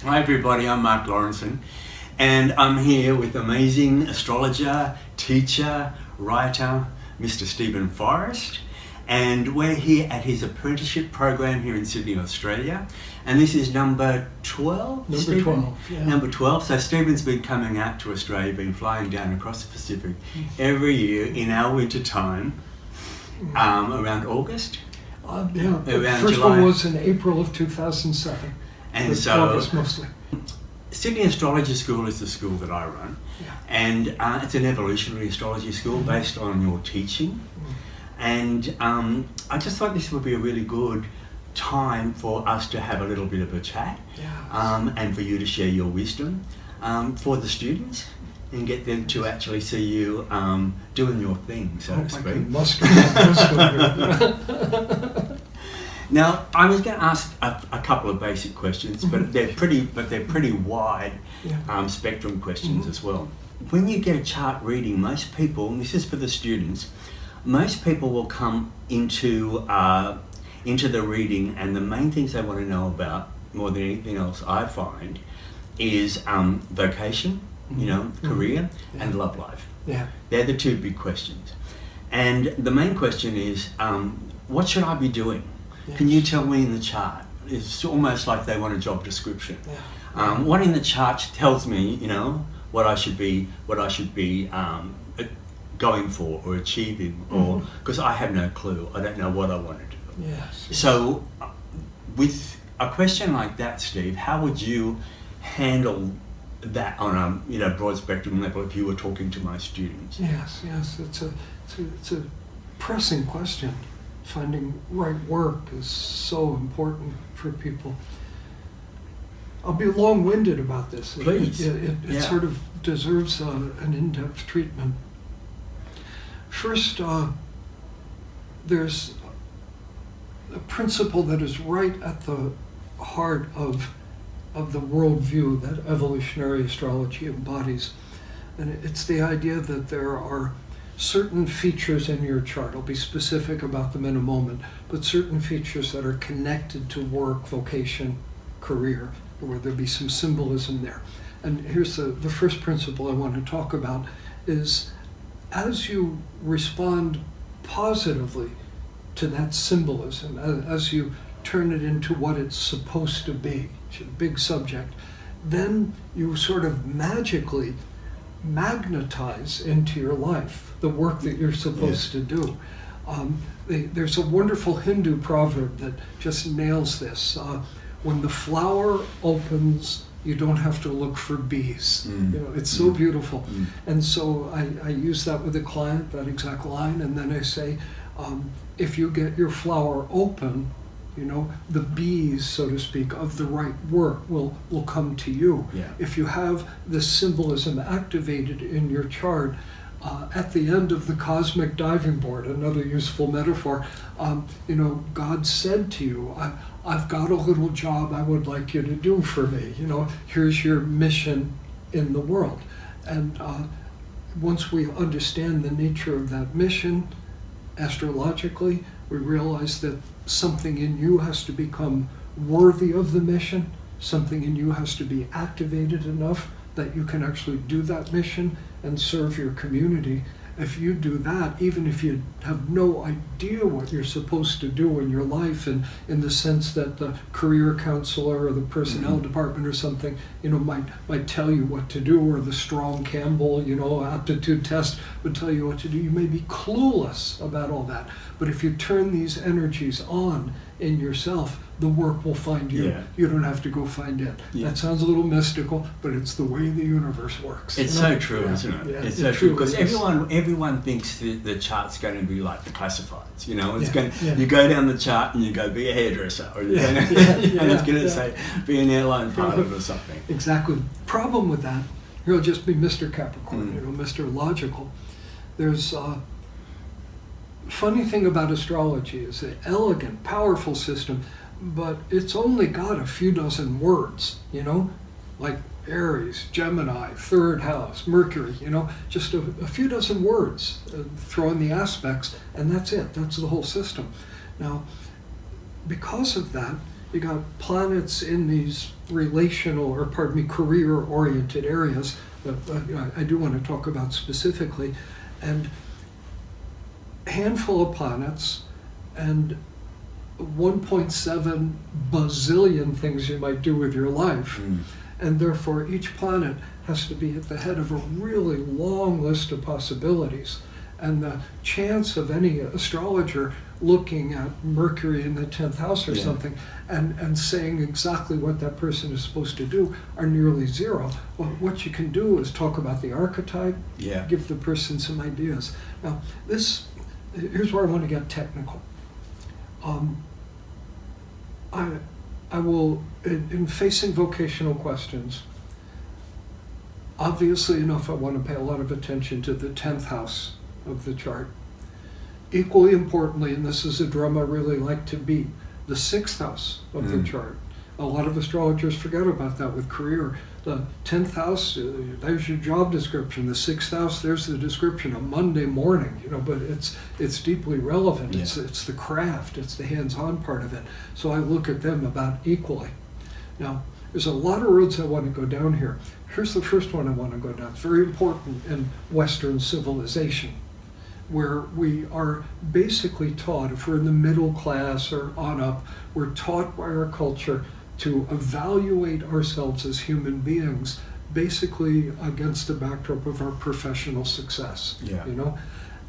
Hi everybody, I'm Marc Laurenson, and I'm here with amazing astrologer, teacher, writer, Mr. Steven Forrest, and we're here at his apprenticeship program here in Sydney, Australia, and this is number 12? Number 12, yeah. Number 12, so Steven's been coming out to Australia, been flying down across the Pacific every year in our winter time, around August? Yeah, the Around first July. one was in April of 2007. And With so, August mostly. Sydney Astrologer School is the school that I run, Yeah. and it's an evolutionary astrology school based on your teaching. And I just thought this would be a really good time for us to have a little bit of a chat, and for you to share your wisdom for the students and get them to actually see you doing your thing, so to speak. Now, I was going to ask a couple of basic questions, but they're pretty wide spectrum questions as well. When you get a chart reading, most people, and this is for the students, most people will come into the reading, and the main things they want to know about, more than anything else I find, is vocation, career, and love life. Yeah. They're the two big questions. And the main question is, what should I be doing? Yes. Can you tell me in the chart? It's almost like they want a job description. Yeah. What in the chart tells me, what I should be going for or achieving, or because I have no clue. I don't know what I want to do. Yes. So, with a question like that, Steve, how would you handle that on a broad spectrum level if you were talking to my students? Yes. It's a pressing question. Finding right work is so important for people. I'll be long-winded about this. Please. It sort of deserves an in-depth treatment. First, there's a principle that is right at the heart of the worldview that evolutionary astrology embodies. And it's the idea that there are certain features in your chart, I'll be specific about them in a moment, but certain features that are connected to work, vocation, career, where there be some symbolism there. And here's the first principle I want to talk about is as you respond positively to that symbolism, as you turn it into what it's supposed to be, which is a big subject, then you sort of magically magnetize into your life the work that you're supposed to do. There's a wonderful Hindu proverb that just nails this. When the flower opens, you don't have to look for bees. It's so beautiful. And so I use that with a client, that exact line, and then I say, if you get your flower open, the bees, so to speak, of the right work will come to you. Yeah. If you have this symbolism activated in your chart, at the end of the cosmic diving board, another useful metaphor, God said to you, I've got a little job I would like you to do for me. Here's your mission in the world. And once we understand the nature of that mission, astrologically, we realize that something in you has to become worthy of the mission, something in you has to be activated enough that you can actually do that mission and serve your community. If you do that, even if you have no idea what you're supposed to do in your life, and in the sense that the career counselor or the personnel department or something, might tell you what to do, or the Strong Campbell, aptitude test would tell you what to do, you may be clueless about all that. But if you turn these energies on in yourself, the work will find you. Yeah. You don't have to go find it. Yeah. That sounds a little mystical, but it's the way the universe works. It's so true, isn't it? Yeah, It's so true, because truly is. everyone thinks the chart's going to be like the classifieds. Yeah. You go down the chart and you go be a hairdresser, or and it's going to say be an airline pilot or something. Exactly. Problem with that, he'll just be Mr. Capricorn, Mr. Logical. There's funny thing about astrology is an elegant, powerful system, but it's only got a few dozen words, like Aries, Gemini, third house, Mercury, just a few dozen words, throw in the aspects, and that's it. That's the whole system. Now, because of that, you got planets in these relational, or pardon me, career-oriented areas that I do want to talk about specifically, and a handful of planets and 1.7 bazillion things you might do with your life. And therefore each planet has to be at the head of a really long list of possibilities. And the chance of any astrologer looking at Mercury in the 10th house or something and saying exactly what that person is supposed to do are nearly zero. Well, what you can do is talk about the archetype, give the person some ideas. Now, here's where I want to get technical. I will, in facing vocational questions, obviously enough, I want to pay a lot of attention to the 10th house of the chart. Equally importantly, and this is a drum I really like to beat, the 6th house of the chart. A lot of astrologers forget about that with career. The 10th house, there's your job description. The 6th house, there's the description of Monday morning, but it's deeply relevant. It's the craft, it's the hands-on part of it. So I look at them about equally. Now, there's a lot of roads I want to go down here. Here's the first one I want to go down. It's very important in Western civilization, where we are basically taught, if we're in the middle class or on up, we're taught by our culture to evaluate ourselves as human beings basically against the backdrop of our professional success.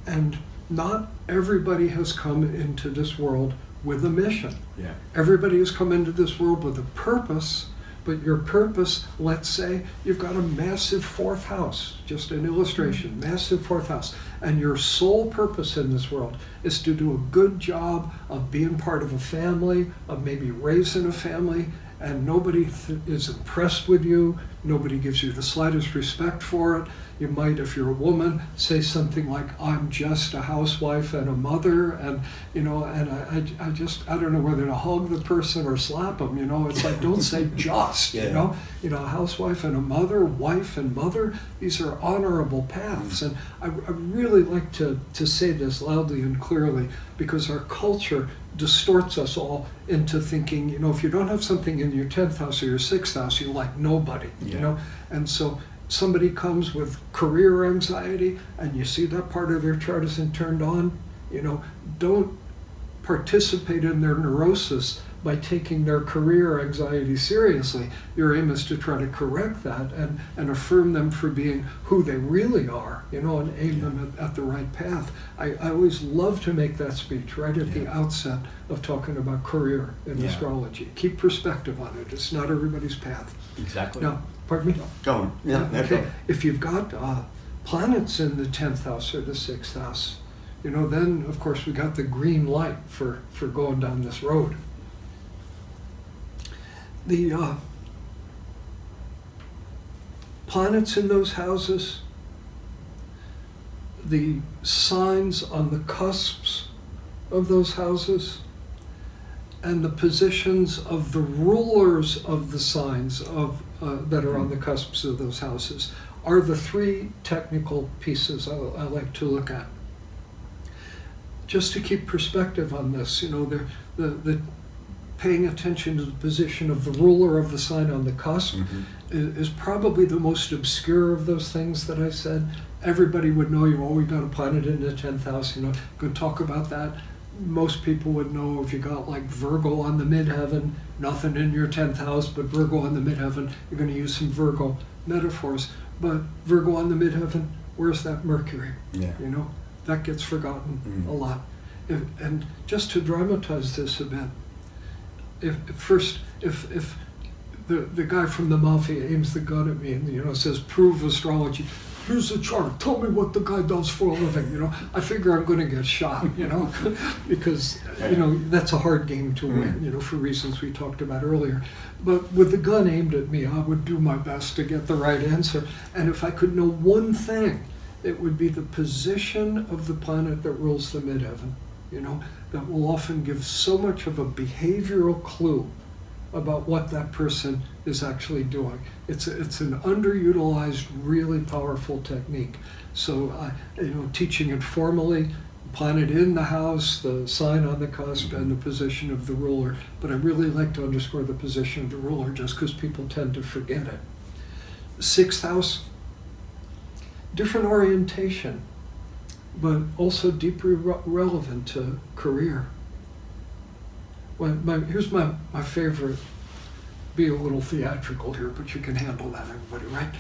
And not everybody has come into this world with a mission. Everybody has come into this world with a purpose, but your purpose, let's say you've got a massive 4th house, just an illustration, massive 4th house, and your sole purpose in this world is to do a good job of being part of a family, of maybe raising a family, and nobody is impressed with you, nobody gives you the slightest respect for it. You might, if you're a woman, say something like, I'm just a housewife and a mother, and I don't know whether to hug the person or slap them, it's like, don't say just, a housewife and a mother, wife and mother, these are honorable paths. And I really like to say this loudly and clearly, because our culture distorts us all into thinking, if you don't have something in your 10th house or your 6th house, you're like nobody, and so somebody comes with career anxiety and you see that part of their chart isn't turned on, don't participate in their neurosis by taking their career anxiety seriously. Your aim is to try to correct that and affirm them for being who they really are, and aim them at the right path. I always love to make that speech right at the outset of talking about career in astrology. Keep perspective on it. It's not everybody's path. Exactly. Now, pardon me? Go on. Okay. If you've got planets in the 10th house or the 6th house, then of course we got the green light for going down this road. The planets in those houses, the signs on the cusps of those houses, and the positions of the rulers of the signs that are on the cusps of those houses are the 3 technical pieces I like to look at. Just to keep perspective on this, the paying attention to the position of the ruler of the sign on the cusp is probably the most obscure of those things that I said. Everybody would know we got a planet in the 10th house, could talk about that. Most people would know if you got like Virgo on the midheaven, nothing in your 10th house, but Virgo on the midheaven, you're going to use some Virgo metaphors. But Virgo on the midheaven, where's that Mercury? That gets forgotten a lot. And just to dramatize this a bit, if the guy from the mafia aims the gun at me and says, prove astrology, here's a chart, tell me what the guy does for a living, I figure I'm going to get shot, because that's a hard game to win, for reasons we talked about earlier. But with the gun aimed at me, I would do my best to get the right answer. And if I could know one thing, it would be the position of the planet that rules the midheaven, that will often give so much of a behavioral clue about what that person is actually doing. It's an underutilized, really powerful technique. So, teaching it formally, planet in the house, the sign on the cusp, and the position of the ruler. But I really like to underscore the position of the ruler just because people tend to forget it. 6th house, different orientation, but also deeply relevant to career. Well, here's my favorite, be a little theatrical here, but you can handle that, everybody, right?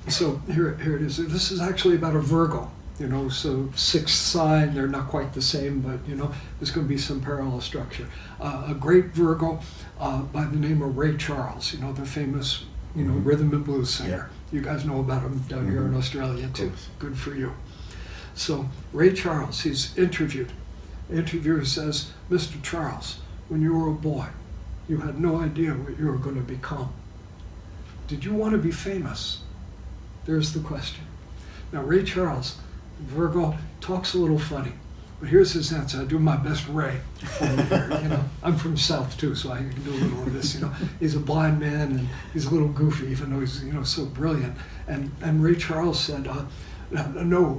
So here it is. This is actually about a Virgo, so 6th sign, they're not quite the same, but there's going to be some parallel structure. A great Virgo by the name of Ray Charles, the famous, rhythm and blues singer. You guys know about him down here in Australia too. Good for you. So Ray Charles, he's interviewed. The interviewer says, "Mr. Charles, when you were a boy, you had no idea what you were going to become. Did you want to be famous?" There's the question. Now Ray Charles, Virgo, talks a little funny, but here's his answer. I do my best Ray. I'm from the South too, so I can do a little of this. He's a blind man and he's a little goofy, even though he's so brilliant. And Ray Charles said, "No,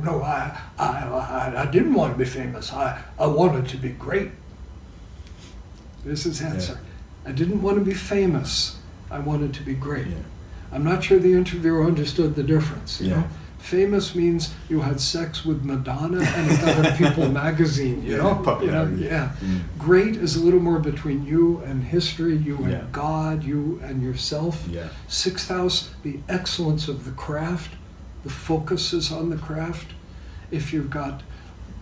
I didn't want to be famous. I wanted to be great." There's his answer. Yeah. I didn't want to be famous. I wanted to be great. Yeah. I'm not sure the interviewer understood the difference. You know? Famous means you had sex with Madonna and it got in People magazine, Yeah. Great is a little more between you and history, you and God, you and yourself. Yeah. 6th house, the excellence of the craft, the focus is on the craft. If you've got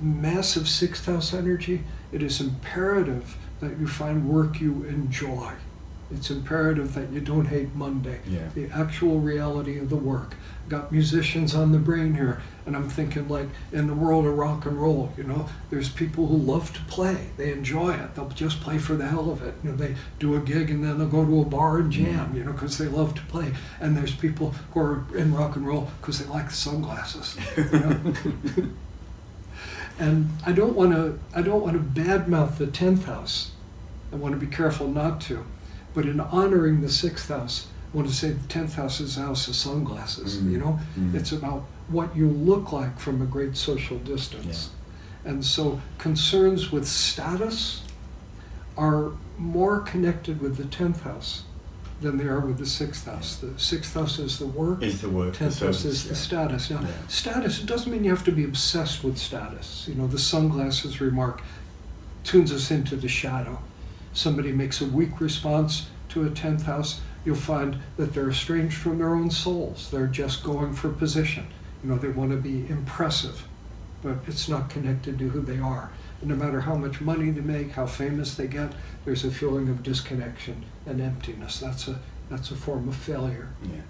massive 6th house energy, it is imperative that you find work you enjoy. It's imperative that you don't hate Monday, the actual reality of the work. Got musicians on the brain here, and I'm thinking like in the world of rock and roll, there's people who love to play. They enjoy it. They'll just play for the hell of it. They do a gig and then they'll go to a bar and jam, because they love to play. And there's people who are in rock and roll because they like the sunglasses. And I don't want to badmouth the 10th house. I want to be careful not to. But in honoring the 6th house, I want to say the 10th house is the house of sunglasses. It's about what you look like from a great social distance. Yeah. And so concerns with status are more connected with the 10th house than they are with the 6th house. The 6th house is the work. 10th house is the status. Now, status, it doesn't mean you have to be obsessed with status. The sunglasses remark tunes us into the shadow. Somebody makes a weak response to a 10th house, you'll find that they're estranged from their own souls. They're just going for position. They want to be impressive, but it's not connected to who they are. And no matter how much money they make, how famous they get, there's a feeling of disconnection and emptiness. That's a form of failure. Yeah.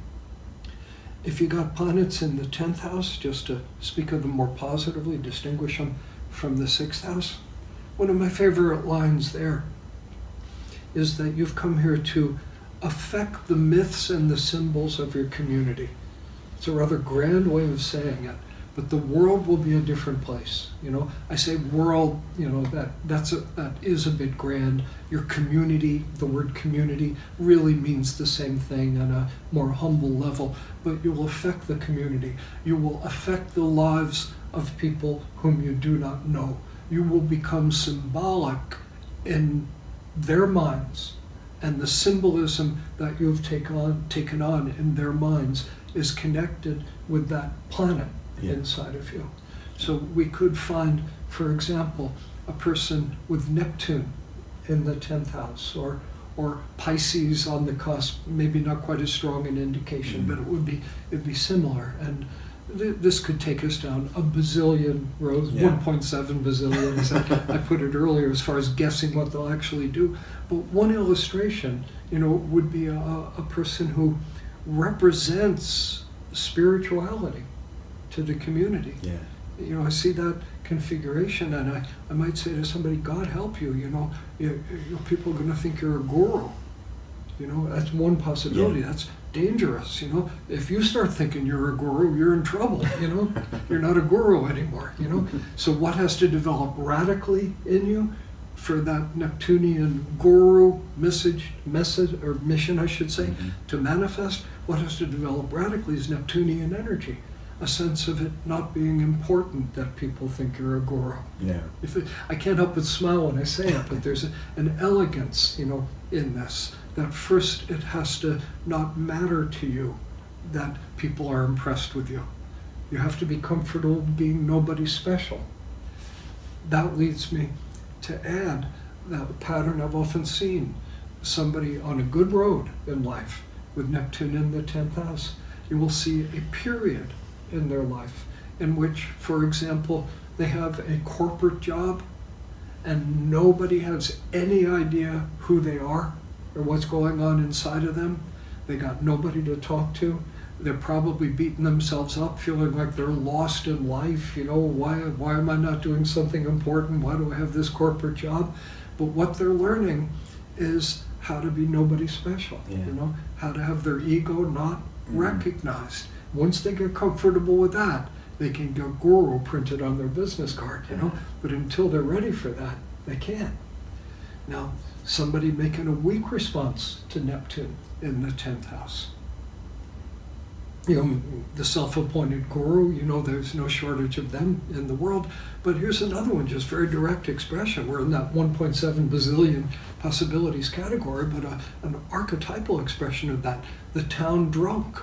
If you got planets in the 10th house, just to speak of them more positively, distinguish them from the 6th house, one of my favorite lines there is that you've come here to affect the myths and the symbols of your community. It's a rather grand way of saying it, but the world will be a different place. I say world, that is a bit grand. Your community, the word community, really means the same thing on a more humble level, but you will affect the community. You will affect the lives of people whom you do not know. You will become symbolic in their minds, and the symbolism that you've taken on in their minds is connected with that planet inside of you. So we could find, for example, a person with Neptune in the 10th house, or Pisces on the cusp, maybe not quite as strong an indication, but it'd be similar. And this could take us down a bazillion rows, 1.7 bazillion, as I put it earlier, as far as guessing what they'll actually do. But one illustration, would be a person who represents spirituality to the community. Yeah. I see that configuration, and I might say to somebody, God help you, people are going to think you're a guru. That's one possibility. Yeah. That's dangerous, If you start thinking you're a guru, you're in trouble, You're not a guru anymore, So what has to develop radically in you for that Neptunian guru message or mission, I should say, to manifest? What has to develop radically is Neptunian energy. a sense of it not being important that people think you're a guru. Yeah. I can't help but smile when I say it, but there's an elegance, in this. That first it has to not matter to you that people are impressed with you. You have to be comfortable being nobody special. That leads me to add that pattern I've often seen. Somebody on a good road in life with Neptune in the 10th house, you will see a period in their life in which, for example, they have a corporate job and nobody has any idea who they are or what's going on inside of them. They got nobody to talk to. They're probably beating themselves up, feeling like they're lost in life. Why am I not doing something important? Why do I have this corporate job? But what they're learning is how to be nobody special, how to have their ego not recognized. Once they get comfortable with that, they can get guru printed on their business card, but until they're ready for that, they can't. Now, somebody making a weak response to Neptune in the 10th house. The self-appointed guru, there's no shortage of them in the world. But here's another one, just very direct expression. We're in that 1.7 bazillion possibilities category, but an archetypal expression of that, the town drunk.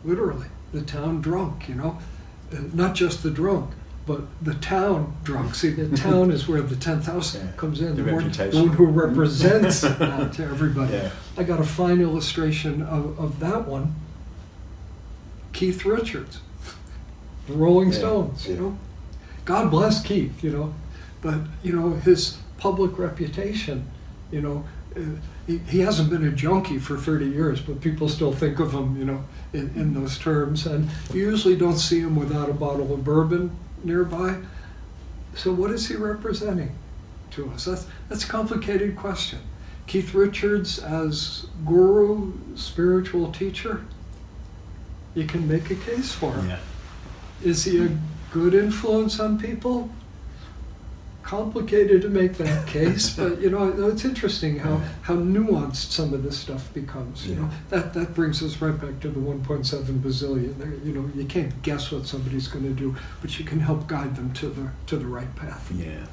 Literally, the town drunk, not just the drunk, but the town drunk. See, the town is where the 10th house comes in, the one who represents that to everybody. Yeah. I got a fine illustration of that one. Keith Richards, the Rolling Stones, God bless Keith, but, his public reputation, he hasn't been a junkie for 30 years, but people still think of him, in those terms, and you usually don't see him without a bottle of bourbon nearby. So what is he representing to us? That's a complicated question. Keith Richards as guru, spiritual teacher, you can make a case for him. Yeah. Is he a good influence on people? Complicated to make that case, but it's interesting how nuanced some of this stuff becomes. That brings us right back to the 1.7 bazillion. There, you can't guess what somebody's going to do, but you can help guide them to the right path. Yeah,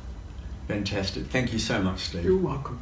fantastic. Thank you so much, Steve. You're welcome.